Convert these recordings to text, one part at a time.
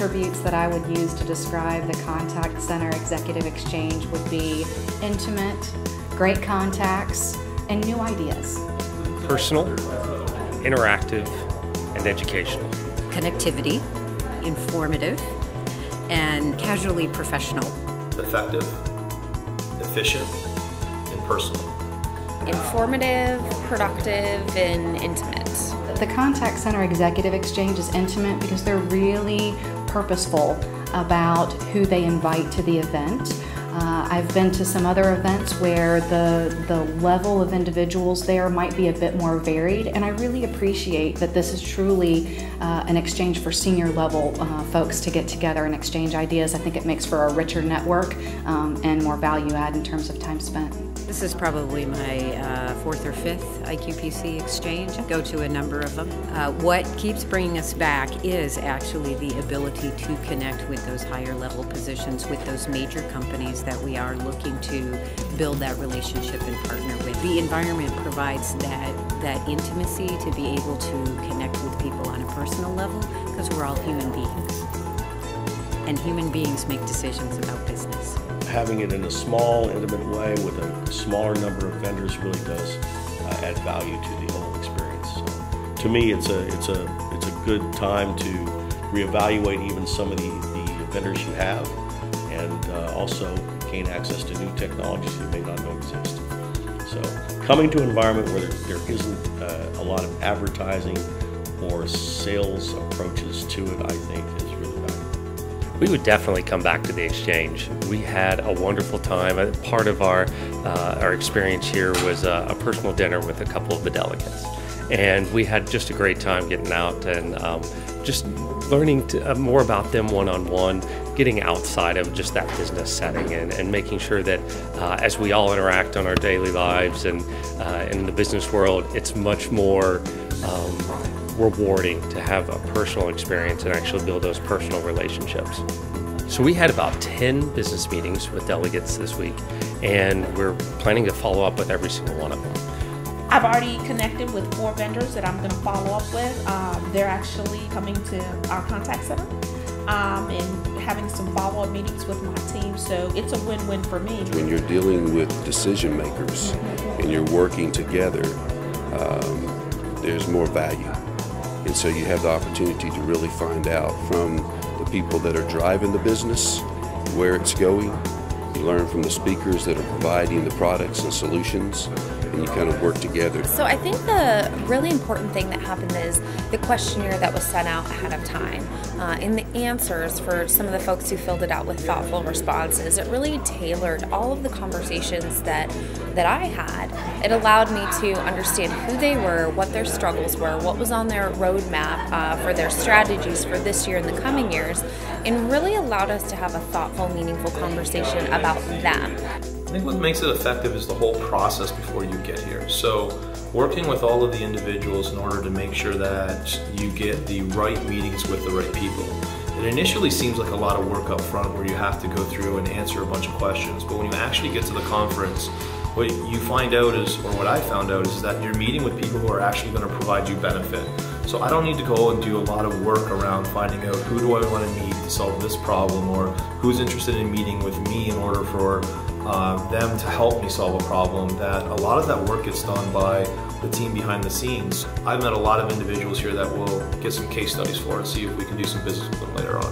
attributes that I would use to describe the Contact Center Executive Exchange would be intimate, great contacts, and new ideas. Personal, interactive, and educational. Connectivity, informative, and casually professional. Effective, efficient, and personal. Informative, productive, and intimate. The Contact Center Executive Exchange is intimate because they're really purposeful about who they invite to the event. I've been to some other events where the level of individuals there might be a bit more varied, and I really appreciate that this is truly an exchange for senior level folks to get together and exchange ideas. I think it makes for a richer network and more value add in terms of time spent. This is probably my fourth or fifth IQPC exchange. I go to a number of them. What keeps bringing us back is actually the ability to connect with those higher level positions, with those major companies that we are looking to build that relationship and partner with. The environment provides that intimacy to be able to connect with people on a personal level, because we're all human beings. And human beings make decisions about business. Having it in a small, intimate way with a smaller number of vendors really does add value to the whole experience. So, to me, it's a good time to reevaluate even some of the vendors you have, and also gain access to new technologies you may not know exist. So, coming to an environment where there isn't a lot of advertising or sales approaches to it, I think is really valuable. We would definitely come back to the exchange. We had a wonderful time. Part of our experience here was a personal dinner with a couple of the delegates. And we had just a great time getting out and just learning more about them one-on-one, getting outside of just that business setting, and making sure that as we all interact on our daily lives and in the business world, it's much more rewarding to have a personal experience and actually build those personal relationships. So we had about 10 business meetings with delegates this week, and we're planning to follow up with every single one of them. I've already connected with 4 vendors that I'm going to follow up with. They're actually coming to our contact center and having some follow-up meetings with my team, so it's a win-win for me. When you're dealing with decision makers and you're working together, there's more value. And so you have the opportunity to really find out from the people that are driving the business where it's going. You learn from the speakers that are providing the products and solutions, and you kind of work together. So I think the really important thing that happened is the questionnaire that was sent out ahead of time. And the answers for some of the folks who filled it out with thoughtful responses, it really tailored all of the conversations that I had. It allowed me to understand who they were, what their struggles were, what was on their roadmap for their strategies for this year and the coming years, and really allowed us to have a thoughtful, meaningful conversation about them. I think what makes it effective is the whole process before you get here. So working with all of the individuals in order to make sure that you get the right meetings with the right people. It initially seems like a lot of work up front where you have to go through and answer a bunch of questions, but when you actually get to the conference, what you find out is, or what I found out is that you're meeting with people who are actually going to provide you benefit. So I don't need to go and do a lot of work around finding out who do I want to meet to solve this problem, or who's interested in meeting with me in order for them to help me solve a problem. That a lot of that work gets done by the team behind the scenes. I've met a lot of individuals here that will get some case studies for and see if we can do some business with them later on.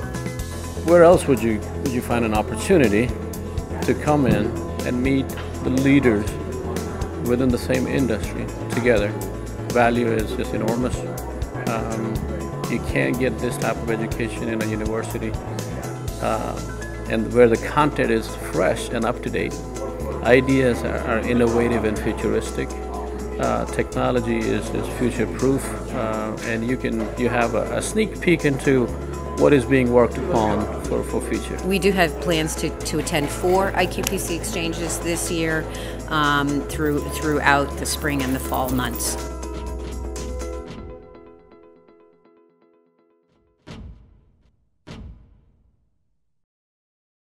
Where else would you find an opportunity to come in and meet the leaders within the same industry together? Value is just enormous. You can't get this type of education in a university, and where the content is fresh and up to date. Ideas are innovative and futuristic. Technology is future-proof, and you have a sneak peek into what is being worked upon for future. We do have plans to attend 4 IQPC exchanges this year throughout the spring and the fall months.